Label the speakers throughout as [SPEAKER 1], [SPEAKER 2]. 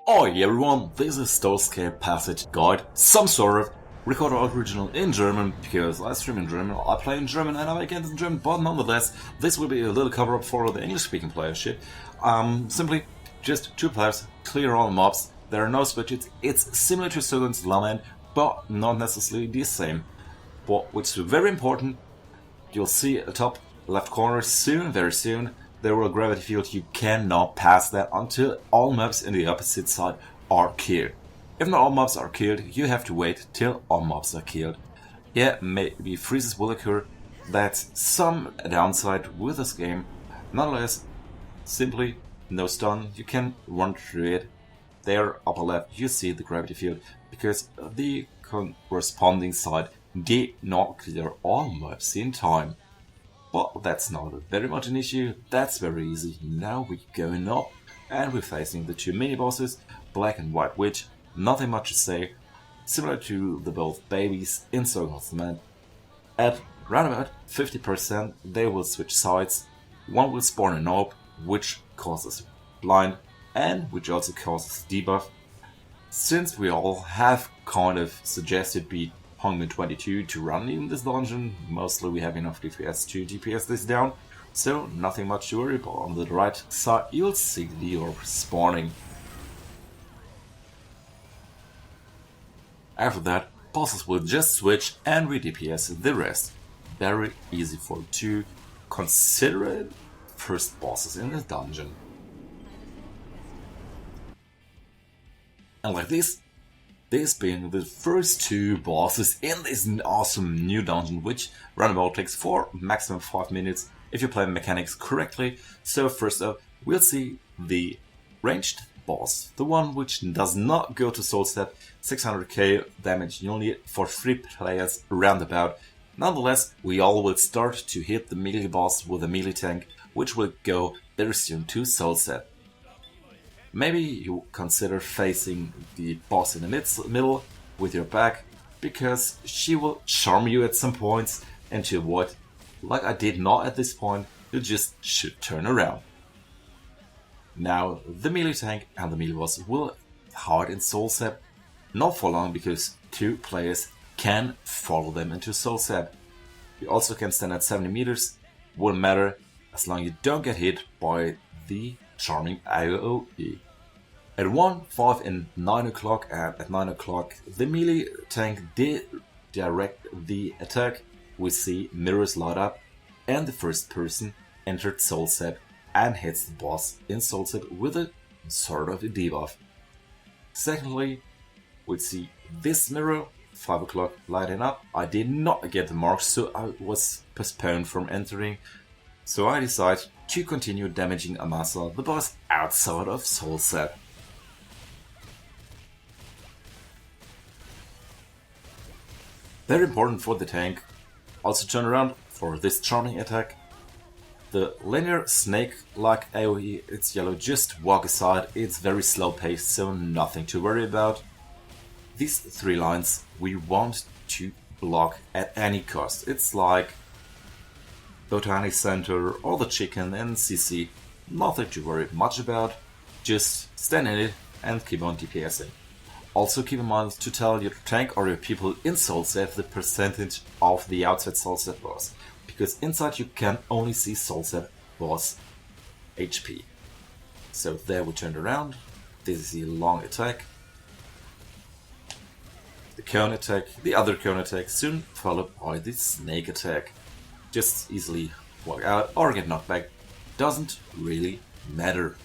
[SPEAKER 1] Oi everyone, this is Stonescale Passage guide, some sort of, recorded original in German, because I stream in German, I play in German and I make games in German, but nonetheless, this will be a little cover-up for the English-speaking playership. Simply, just two players, clear all mobs, there are no switches, it's similar to Soguns Lament, but not necessarily the same. But which is very important, you'll see at the top left corner soon, very soon, there will a gravity field. You cannot pass that until all mobs in the opposite side are killed. If not all mobs are killed, you have to wait till all mobs are killed. Yeah, maybe freezes will occur. That's some downside with this game. Nonetheless, simply no stun. You can run through it. There, upper left, you see the gravity field because the corresponding side did not clear all mobs in time. But that's not very much an issue, that's very easy. Now we're going up and we're facing the two mini-bosses, Black and White Witch, nothing much to say, similar to the both babies in Soguns Lament. At round about 50% they will switch sides, one will spawn an orb, which causes blind and which also causes debuff. Since we all have kind of suggested beat Hongmin 22 to run in this dungeon, mostly we have enough DPS to DPS this down, so nothing much to worry about. On the right side you'll see the orb spawning. After that, bosses will just switch and we DPS the rest. Very easy for two considerate first bosses in the dungeon. And like this being the first two bosses in this awesome new dungeon, which roundabout takes for maximum 5 minutes if you play mechanics correctly. So first up, we'll see the ranged boss, the one which does not go to soul step, 600k damage you'll need for 3 players roundabout. Nonetheless, we all will start to hit the melee boss with a melee tank, which will go very soon to soul step. Maybe you consider facing the boss in the middle with your back, because she will charm you at some points, and to avoid, like I did not at this point, you just should turn around. Now the melee tank and the melee boss will hide in soul sap, not for long because 2 players can follow them into soul sap. You also can stand at 70 meters, won't matter as long as you don't get hit by the charming AoE. At 1, 5 and 9 o'clock, and at 9 o'clock the melee tank did direct the attack. We see mirrors light up and the first person entered soul sap and hits the boss in soul sap with a sort of a debuff. Secondly, we see this mirror, 5 o'clock lighting up. I did not get the marks, so I was postponed from entering. So I decided to continue damaging Amasa, the boss outside of soul sap. Very important for the tank, also turn around for this charming attack. The linear snake-like AoE, it's yellow, just walk aside, it's very slow paced, so nothing to worry about. These 3 lines we want to block at any cost. It's like Botanic Center or the chicken and CC, nothing to worry much about, just stand in it and keep on DPSing. Also keep in mind to tell your tank or your people in soul sap the percentage of the outside soul sap boss, because inside you can only see soul sap boss HP. So there we turned around, this is the long attack, the cone attack, the other cone attack, soon followed by the snake attack. Just easily walk out or get knocked back, doesn't really matter.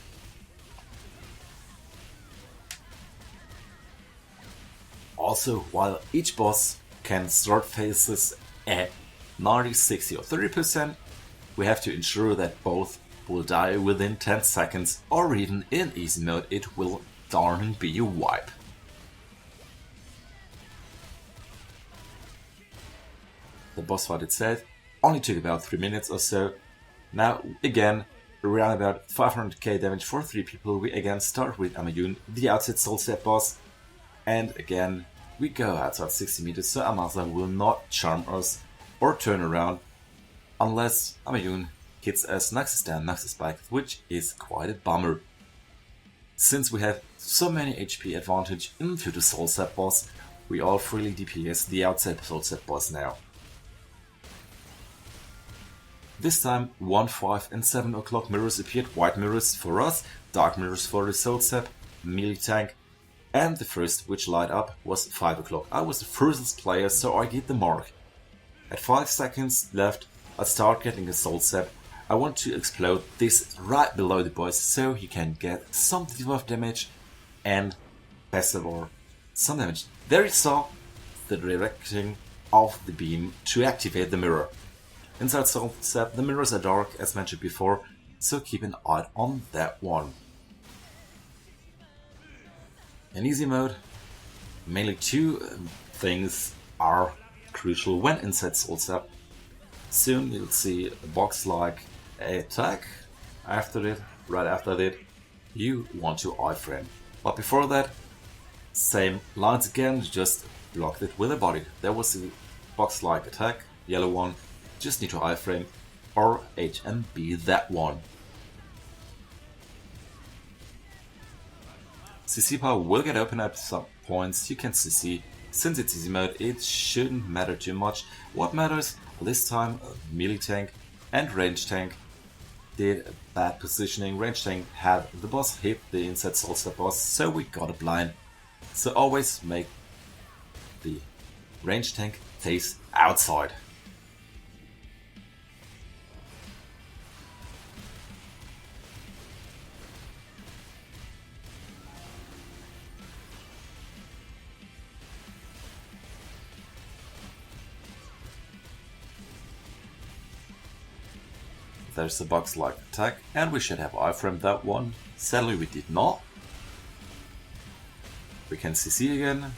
[SPEAKER 1] Also, while each boss can start phases at 90, 60 or 30%, we have to ensure that both will die within 10 seconds, or even in easy mode it will darn be a wipe. The boss fight itself only took about 3 minutes or so. Now again, around about 500k damage for 3 people, we again start with Amayun, the outside soul sap boss. And again, we go outside 60 meters, so Amasa will not charm us or turn around unless Amayun hits us, knocks us down, knocks us back, which is quite a bummer. Since we have so many HP advantage into the Soul Set boss, we all freely DPS the outside Soul Set boss now. This time 1, 5 and 7 o'clock mirrors appeared, white mirrors for us, dark mirrors for the Soul Set, melee tank, and the first which light up was 5 o'clock. I was the first player, so I get the mark. At 5 seconds left, I start getting a Soul Set. I want to explode this right below the boss so he can get some debuff damage and passive or some damage. There you saw the directing of the beam to activate the mirror. Inside Soul Set, the mirrors are dark as mentioned before, so keep an eye on that one. In easy mode, mainly two things are crucial when inside Soul Set. Soon you'll see a box like attack. After it, right after that, you want to iframe. But before that, same lines again, just blocked it with a body. There was a box like attack, yellow one, just need to iframe or H and B that one. CC power will get open at some points, you can CC. Since it's easy mode, it shouldn't matter too much. What matters this time, melee tank and range tank did a bad positioning. Range tank had the boss hit the inside Soul Set boss, so we got a blind. So always make the range tank face outside. There's a box like attack, and we should have iframed that one. Sadly we did not. We can CC again.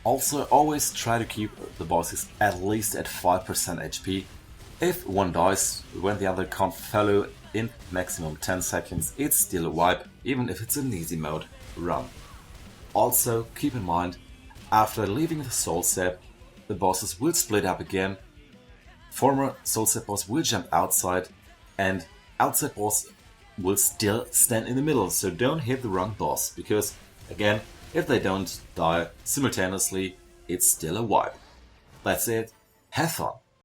[SPEAKER 1] Also always try to keep the bosses at least at 5% HP. If one dies when the other can't follow in maximum 10 seconds, it's still a wipe, even if it's an easy mode run. Also keep in mind, after leaving the Soul Set, the bosses will split up again. Former Soul Set boss will jump outside, and outside boss will still stand in the middle, so don't hit the wrong boss, because again, if they don't die simultaneously, it's still a wipe. That's it, have fun!